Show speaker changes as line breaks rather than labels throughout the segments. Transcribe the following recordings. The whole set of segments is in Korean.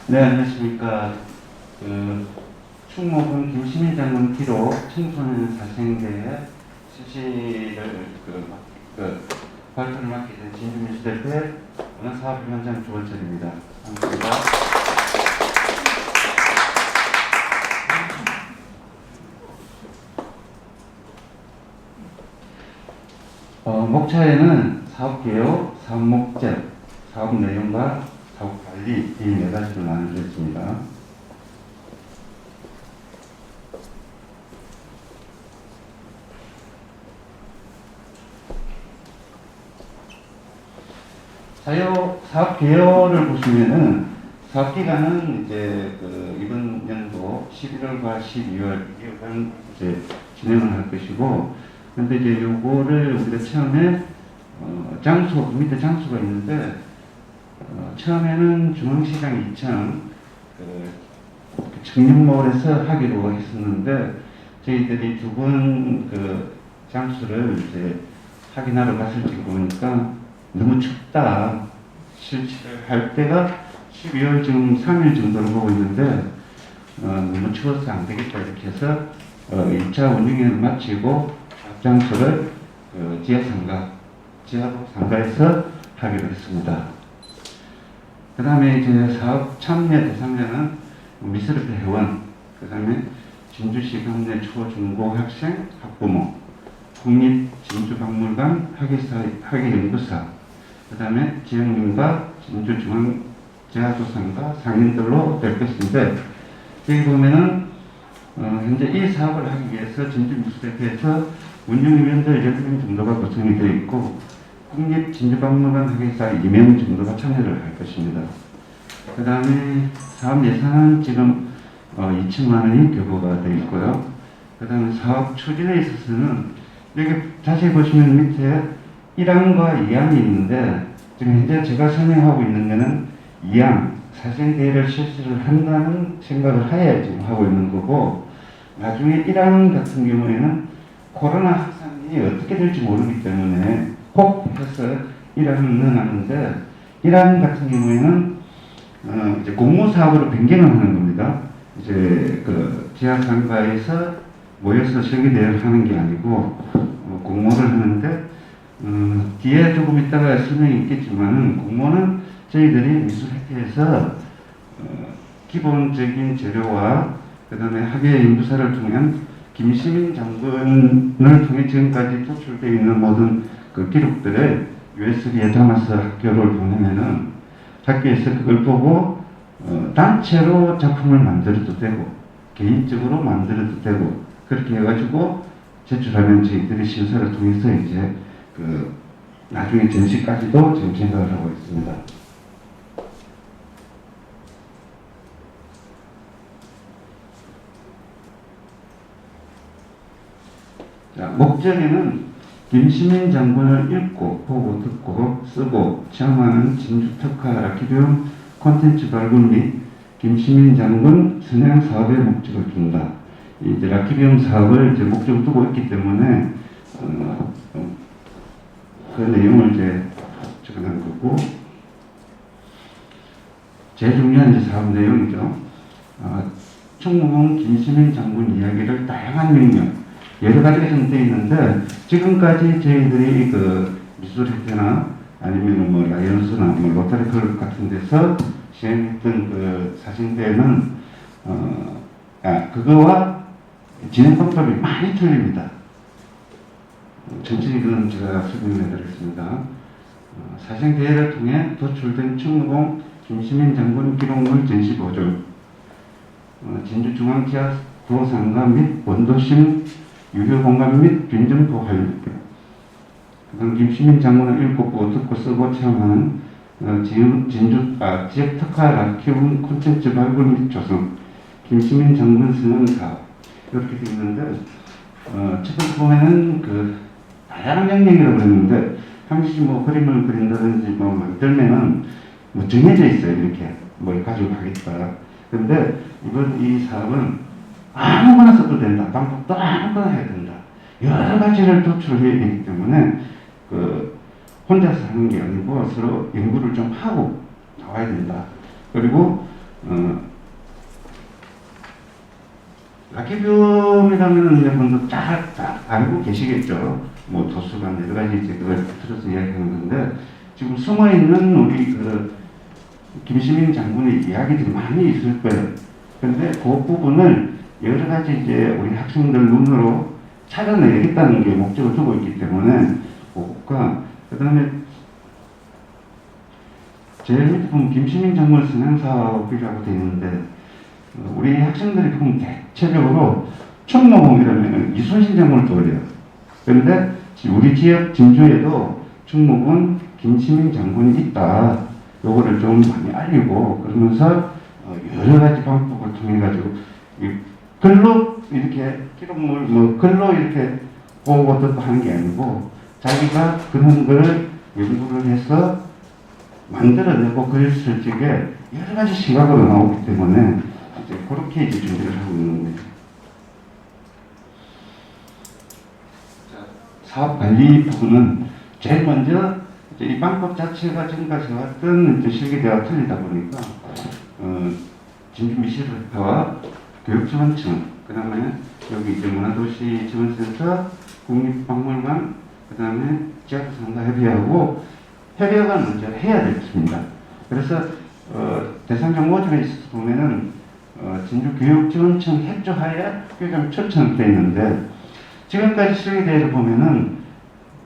네, 안녕하십니까. 충무군 김시민 장군 기록 청소년 사생대회 실시를 발표를 맡게 된 진주민주대표 문화사업위원장 주원철입니다. 반갑습니다. 목차에는 사업개요, 사업목적, 사업 내용과 사업 관리 이 네 가지로 나눠져 있습니다. 사업 개요를 보시면은 사업 기간은 이제 이번 연도 11월과 12월 이제 진행을 할 것이고, 근데 이제 요거를 우리가 처음에 장소 밑에 장소가 있는데 처음에는 중앙시장 2층 청년몰에서 하기로 했었는데 저희들이 두 번 장소를 이제 확인하러 갔을 때 보니까 너무 춥다. 실시를 할 때가 12월 지금 3일 정도로 보고 있는데 너무 추워서 안 되겠다 이렇게 해서 1차 운영을 마치고 장소를 지하도 상가에서 하기로 했습니다. 그 다음에 이제 사업 참여 대상자는 미스럽 회원, 그 다음에 진주시 국내 초, 중고 학생, 학부모, 국립진주박물관 학예연구사, 그 다음에 지역민과 진주중앙제아도상가 상인들로 될 것인데, 여기 보면은 현재 이 사업을 하기 위해서 진주미술대표에서 운영위원들 10명 정도가 구성이 되어 있고 국립진주박물관 학예사 2명 정도가 참여를 할 것입니다. 그 다음에 사업 예산은 지금 2천만 원이 교부가 되어 있고요. 그 다음에 사업 추진에 있어서는 여기 자세히 보시면 밑에 1항과 2항이 있는데 지금 현재 제가 설명하고 있는 데는 2항 사생대회를 실시를 한다는 생각을 하에 지금 하고 있는 거고, 나중에 1항 같은 경우에는 코로나 확산이 어떻게 될지 모르기 때문에 꼭 해서 1항을 넣어놨는데, 1항 같은 경우에는 이제 공모사업으로 변경을 하는 겁니다. 이제 지하상가에서 모여서 설계대회를 하는 게 아니고 공모를 하는데, 뒤에 조금 이따가 설명이 있겠지만 공모는 저희들이 미술협회에서 기본적인 재료와 그 다음에 학예연구사를 통한 김시민 장군을 통해 지금까지 도출되어 있는 모든 기록들을 USB에 담아서 학교를 보내면은 학교에서 그걸 보고 단체로 작품을 만들어도 되고 개인적으로 만들어도 되고 그렇게 해가지고 제출하면 저희들이 심사를 통해서 이제 나중에 전시까지도 지금 생각을 하고 있습니다. 자, 목적에는 김시민 장군을 읽고 보고 듣고 쓰고 체험하는 진주 특화 아키디움 콘텐츠 발굴 및 김시민 장군 선양 사업의 목적을 둔다. 이제 아키디움 사업을 이제 목적을 두고 있기 때문에 그 내용을 이제 적어놓은 거고, 제일 중요한 이제 사업 내용이죠. 충무공 김시민 장군 이야기를 다양한 명령 여러 가지가 정되어 있는데, 지금까지 저희들이 미술협회나 아니면 뭐 라이언스나 뭐 로터리 클럽 같은 데서 시행했던 사진대회는 그거와 진행 방법이 많이 틀립니다. 천천히 그건 제가 설명해 드리겠습니다. 사생대회를 통해 도출된 충무공 김시민 장군 기록물 전시 보존, 진주중앙지하 도상가 및 원도심 유휴공간 및 빈점포 활용, 그다음 김시민 장군을 읽고 보고 듣고 쓰고 체험하는 지역 특화 아키움 콘텐츠 발굴 및 조성, 김시민 장군 선언 사업 이렇게 되어 있는데, 첫 번째 보면은 다양한 영역이라고 그랬는데, 당시 뭐 그림을 그린다든지 뭐 만들면은 뭐 정해져 있어요. 이렇게 뭘 가지고 가겠다. 근데 이 사업은 아무거나 써도 된다. 방법도 아무거나 해야 된다. 여러 가지를 도출해야 되기 때문에 혼자서 하는 게 아니고 서로 연구를 좀 하고 나와야 된다. 그리고 락기뵼이라는 여러분도 다 알고 계시겠죠. 뭐 도서관 여러 가지 이제 그걸 들어서 이야기하는 건데, 지금 숨어 있는 우리 김시민 장군의 이야기들이 많이 있을 거예요. 그런데 그 부분을 여러 가지 이제 우리 학생들 눈으로 찾아내겠다는 게 목적을 두고 있기 때문에, 그것과 그다음에 제일 밑에 보면 김시민 장군 선행사업이라고 되어 있는데, 우리 학생들이 보면 대체적으로 충무공이라면 이순신 장군을 떠올려요. 그런데 우리 지역 진주에도 충무공 김시민 장군이 있다. 요거를 좀 많이 알리고, 그러면서 여러 가지 방법을 통해 가지고 글로 이렇게 기록물 글로 이렇게 보고 듣고 하는 게 아니고, 자기가 그런 걸 연구를 해서 만들어내고 글 쓸 적에 여러 가지 시각으로 나오기 때문에 이제 그렇게 이제 준비를 하고 있는 거예요. 사업 관리 부분은 제일 먼저 이 방법 자체가 지금까지 해왔던 실기대와 틀리다 보니까 진주미술협회와 교육지원청, 그 다음에 여기 이제 문화도시지원센터, 국립박물관, 그 다음에 지역상가협의회하고 협의가 먼저 해야 되겠습니다. 그래서 대상적 모집에 있어서 보면은 진주교육지원청 협조하에 교육장 초청이 되어 있는데, 지금까지 실기대회를 보면은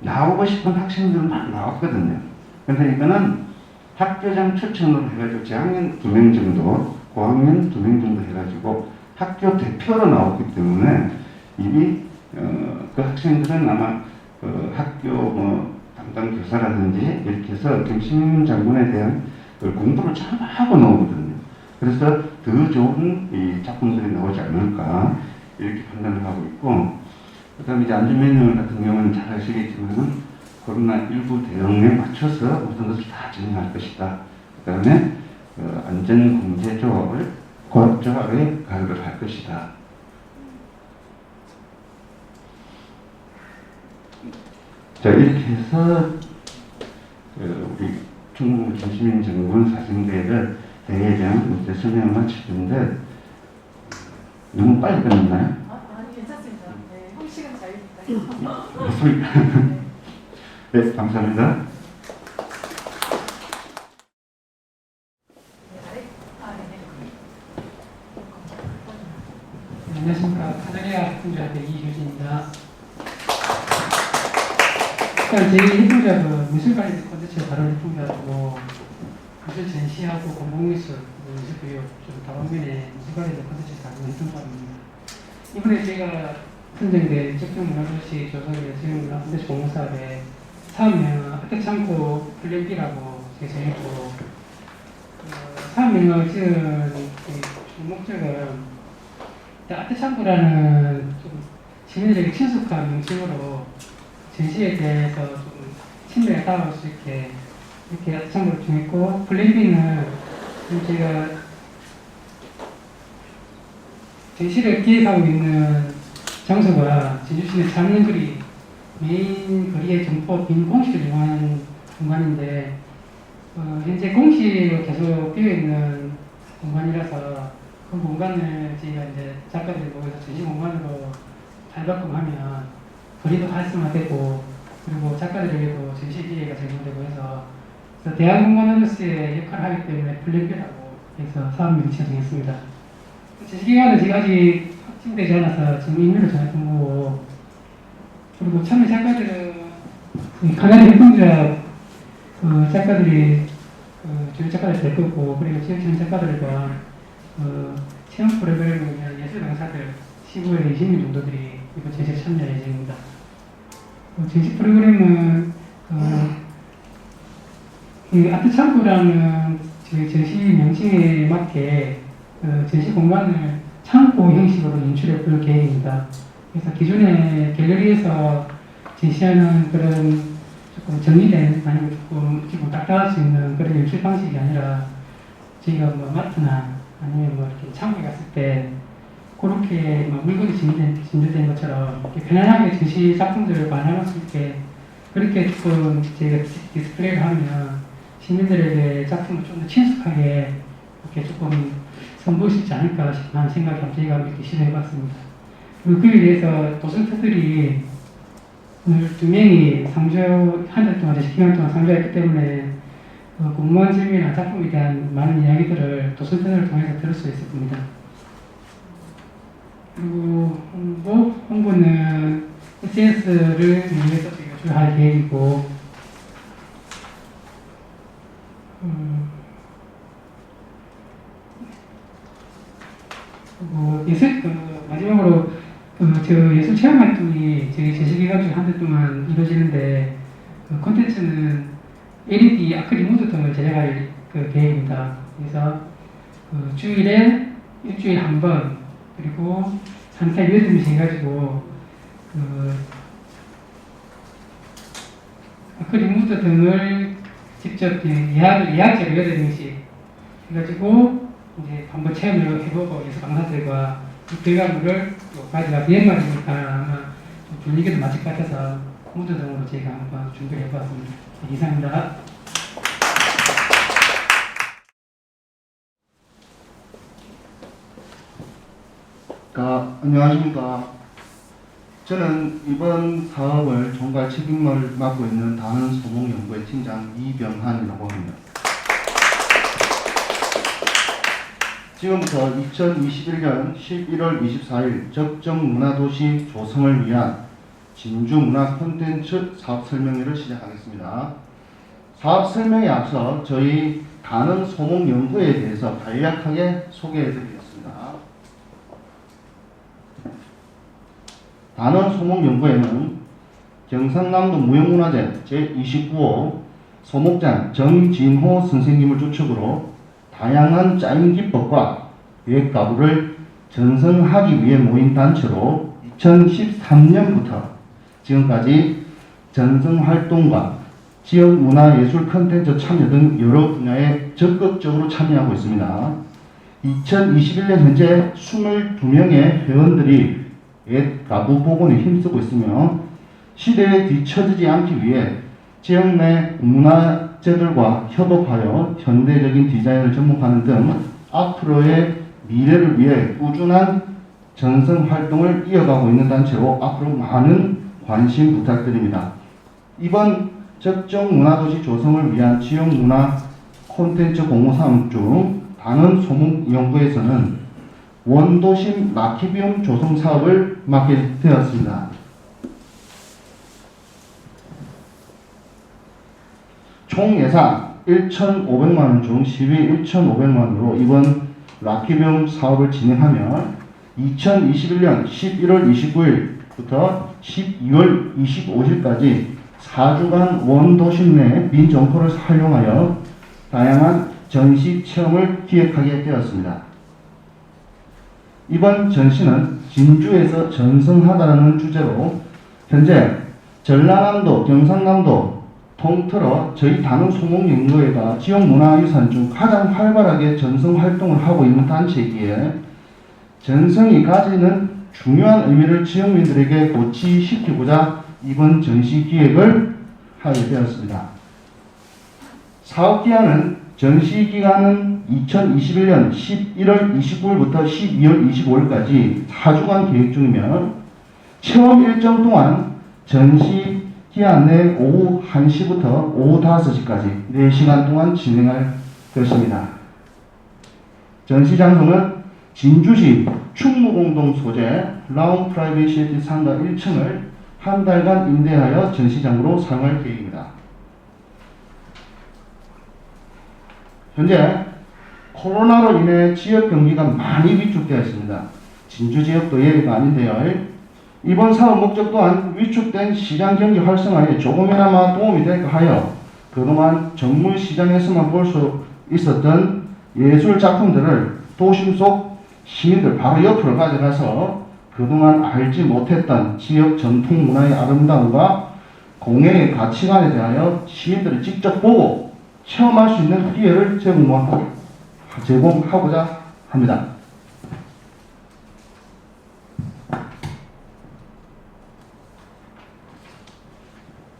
나오고 싶은 학생들만 나왔거든요. 근데 이거는 학교장 추천으로 해가지고 재학년 2명 정도, 고학년 2명 정도 해가지고 학교 대표로 나왔기 때문에 이미 그 학생들은 아마 학교 담당 교사라든지 이렇게 해서 김시민 장군에 대한 공부를 잘 하고 나오거든요. 그래서 더 좋은 이 작품들이 나오지 않을까 이렇게 판단을 하고 있고, 그 다음에 이제 안전매뉴얼 같은 경우는 잘 아시겠지만 코로나19 대응에 맞춰서 모든 것을 다 진행할 것이다. 그 다음에 안전공제조합에 가입을 할 것이다. 자, 이렇게 해서 우리 충무 김시민 장군 사생대회를 대회에 대한 설명을 마칠 텐데, 너무 빨리 끝났나요?
아니, 괜찮습니다. 네, 형식은 자유입니다.
맞습니까? 네, 감사합니다.
안녕하십니까. 카자리아 학생들한테 이효진입니다. 일단 저희 학생들하고 미술관에서 콘텐츠를 다룬 학생들하고 미술 전시하고 공공미술, 미술교육 좀 다방면에 미술관에서 콘텐츠를 다루는 학생들입니다. 이번에 제가 선정된 적정문화도시 조성의 지역문화콘텐츠 공모사업에 사업명 아트창고 플랜B라고 제가 정했고, 사업명을 지은 목적은 아트창고라는 좀 시민들에게 친숙한 명칭으로 전시에 대해서 좀 친밀하게 다가올 수 있게 이렇게 아트창고를 정했고, 플랜B는 제가 전시를 기획하고 있는 장소가 제주시내 장릉거리 메인 거리의 점포 빈 공실을 이용하는 공간인데, 현재 공실로 계속 비어있는 공간이라서 그 공간을 저희가 이제 작가들이 모여서 전시 공간으로 탈바꿈하면 거리도 활성화되고, 그리고 작가들에게도 전시 기회가 제공되고 해서 대학 공간으로서의 역할을 하기 때문에 플랜B라고 해서 사업 명칭을 정했습니다. 전시 기간은 지금 아직 확정되지 않아서 지금 임의로 정했던 거고, 그리고 참여 작가들은 가나리 협동조합 작가들이 주요 작가들 될 거고, 그리고 지역 작가들과 체험 프로그램을 위한 예술 강사들 15에서 20명 정도들이 이번 전시에 참여할 예정입니다. 전시 프로그램은 아트창고라는 전시 명칭에 맞게 전시 공간을 창고 형식으로 연출해 볼 계획입니다. 그래서 기존에 갤러리에서 전시하는 그런 조금 정리된, 아니면 조금 딱딱할 수 있는 그런 연출 방식이 아니라, 저희가 뭐 마트나 아니면 뭐 이렇게 창고에 갔을 때 그렇게 뭐 물건이 진열된 것처럼 이렇게 편안하게 전시 작품들을 관람할 수 있게 그렇게 조금 저희가 디스플레이를 하면 시민들에게 작품을 좀 더 친숙하게 이렇게 조금 선보일 수 있지 않을까 하는 생각을 한번 저희가 이렇게 시도해봤습니다. 그리고 그에 대해서 도슨트들이 오늘 2명이 한 달 동안, 기간 동안 상주했기 때문에 공무원 질문이나 작품에 대한 많은 이야기들을 도슨트를 통해서 들을 수 있을 겁니다. 그리고 홍보는 SNS를 위해서 저희가 할 계획이고, 마지막으로 저 예술 체험 활동이 저희 제시기간 중 한 달 동안 이루어지는데, 콘텐츠는 LED 아크릴 무드 등을 제작할 계획입니다. 그래서 주일에 일주일에 한 번, 그리고 3타 8명씩 해가지고 아크릴 무드 등을 직접 예약제로 8명씩 해가지고 이제 한번 체험을 해보고 예술 강사들과 그 결과물을 가져가 비행말이니까 아마 좀 분위기도 맞을 것 같아서 무드 등으로 제가 한번 준비를 해봤습니다. 이상입니다.
안녕하십니까. 저는 이번 사업을 총괄 책임을 맡고 있는 다는소몽연구회 팀장 이병한이라고 합니다. 지금부터 2021년 11월 24일 적정문화도시 조성을 위한 진주문화 콘텐츠 사업 설명회를 시작하겠습니다. 사업 설명에 앞서 저희 다는소몽연구회에 대해서 간략하게 소개해드리겠습니다. 다는소몽연구회는 경상남도 무형문화재 제29호 소목장 정진호 선생님을 주축으로 다양한 짜임 기법과 계획 가구를 전승하기 위해 모인 단체로 2013년부터 지금까지 전승 활동과 지역 문화 예술 콘텐츠 참여 등 여러 분야에 적극적으로 참여하고 있습니다. 2021년 현재 22명의 회원들이 옛 가구 복원에 힘쓰고 있으며 시대에 뒤처지지 않기 위해 지역 내 문화재들과 협업하여 현대적인 디자인을 접목하는 등 앞으로의 미래를 위해 꾸준한 전승 활동을 이어가고 있는 단체로 앞으로 많은 관심 부탁드립니다. 이번 적정문화도시 조성을 위한 지역문화 콘텐츠 공모사업 중 다는소몽연구회에서는 원도심 라키비움 조성 사업을 맡게 되었습니다. 총 예산 1,500만원 중 12,500만원으로 이번 라키비움 사업을 진행하며 2021년 11월 29일부터 12월 25일까지 4주간 원도심 내 민정포를 활용하여 다양한 전시 체험을 기획하게 되었습니다. 이번 전시는 진주에서 전승하다라는 주제로 현재 전라남도, 경상남도 통틀어 저희 다는소몽연구회가 지역문화유산 중 가장 활발하게 전승 활동을 하고 있는 단체이기에 전승이 가지는 중요한 의미를 지역민들에게 고취시키고자 이번 전시 기획을 하게 되었습니다. 사업기한은 전시 기간은 2021년 11월 29일부터 12월 25일까지 4주간 계획 중이며 체험 일정 동안 전시 기한 내 오후 1시부터 오후 5시까지 4시간 동안 진행할 것입니다. 전시 장소는 진주시 충무공동 소재 라운 프라이빗 상가 1층을 한 달간 임대하여 전시장으로 사용할 계획입니다. 현재 코로나로 인해 지역 경기가 많이 위축되어 있습니다. 진주 지역도 예외가 아닌데요. 이번 사업 목적 또한 위축된 시장 경기 활성화에 조금이나마 도움이 될까 하여 그동안 전문 시장에서만 볼 수 있었던 예술 작품들을 도심 속 시민들 바로 옆으로 가져가서 그동안 알지 못했던 지역 전통 문화의 아름다움과 공예의 가치관에 대하여 시민들이 직접 보고 체험할 수 있는 기회를 제공하고자 합니다.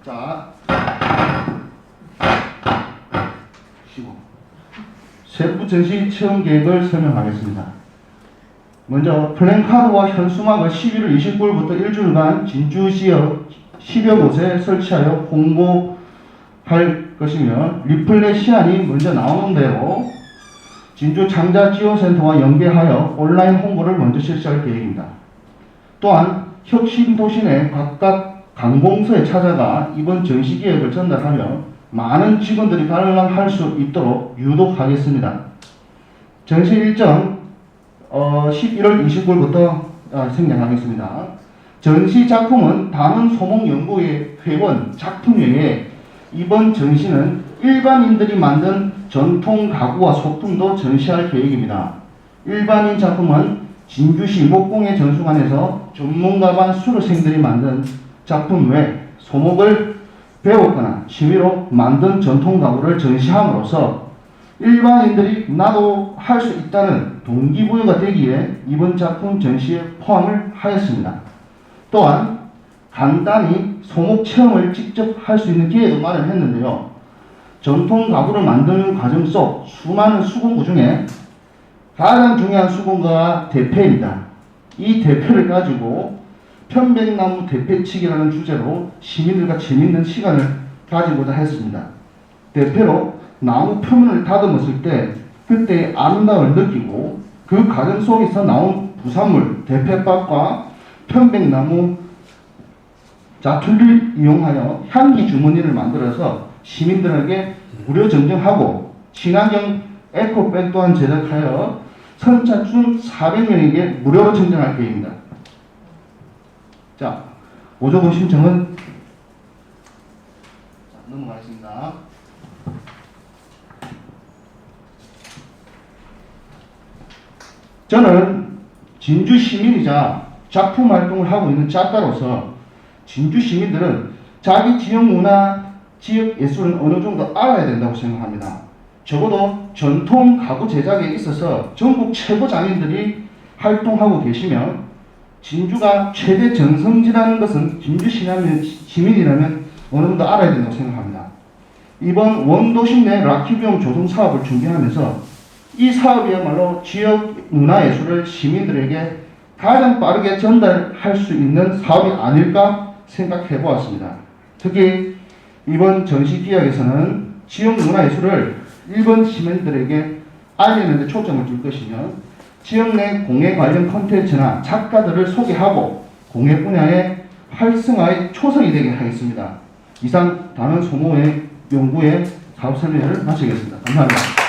자, 쉬고 세부 전시 체험 계획을 설명하겠습니다. 먼저 플랜카드와 현수막을 11월 29일부터 일주일간 진주 지역 10여 곳에 설치하여 홍보할 것이며, 리플렛 시안이 먼저 나오는 대로 진주 창자지원센터와 연계하여 온라인 홍보를 먼저 실시할 계획입니다. 또한 혁신도시 내 각각 관공서에 찾아가 이번 전시 계획을 전달하며 많은 직원들이 관람할 수 있도록 유도하겠습니다. 전시 일정 11월 29일부터 생략하겠습니다. 전시 작품은 다문 소목연구회 회원 작품 외에 이번 전시는 일반인들이 만든 전통 가구와 소품도 전시할 계획입니다. 일반인 작품은 진주시 목공예 전수관에서 전문가반 수료생들이 만든 작품 외 소목을 배웠거나 취미로 만든 전통 가구를 전시함으로써 일반인들이 나도 할 수 있다는 동기부여가 되기에 이번 작품 전시에 포함을 하였습니다. 또한 간단히 소목 체험을 직접 할 수 있는 기회도 마련했는데요. 전통 가구를 만드는 과정 속 수많은 수공구 중에 가장 중요한 수공가가 대패입니다. 이 대패를 가지고 편백나무 대패치기라는 주제로 시민들과 재밌는 시간을 가지고자 했습니다. 대패로 나무 표면을 다듬었을 때 그때의 아름다움을 느끼고 그 과정 속에서 나온 부산물 대패밥과 편백나무 자투를 이용하여 향기 주머니를 만들어서 시민들에게 무료 증정하고 친환경 에코백 또한 제작하여 선착순 400명에게 무료로 증정할 계획입니다. 자, 5조금 신청은 넘어가겠습니다. 저는 진주 시민이자 작품 활동을 하고 있는 작가로서 진주 시민들은 자기 지역 문화, 지역 예술은 어느 정도 알아야 된다고 생각합니다. 적어도 전통 가구 제작에 있어서 전국 최고 장인들이 활동하고 계시며 진주가 최대 전성지라는 것은 진주 시민이라면 어느 정도 알아야 된다고 생각합니다. 이번 원도심 내 라키비움 조성 사업을 준비하면서 이 사업이야말로 지역 문화예술을 시민들에게 가장 빠르게 전달할 수 있는 사업이 아닐까 생각해 보았습니다. 특히 이번 전시 기획에서는 지역 문화예술을 일본 시민들에게 알리는 데 초점을 둘 것이며 지역 내 공예 관련 콘텐츠나 작가들을 소개하고 공예 분야의 활성화에 초석이 되게 하겠습니다. 이상 다른 소모의 연구의 사업 설명을 마치겠습니다. 감사합니다.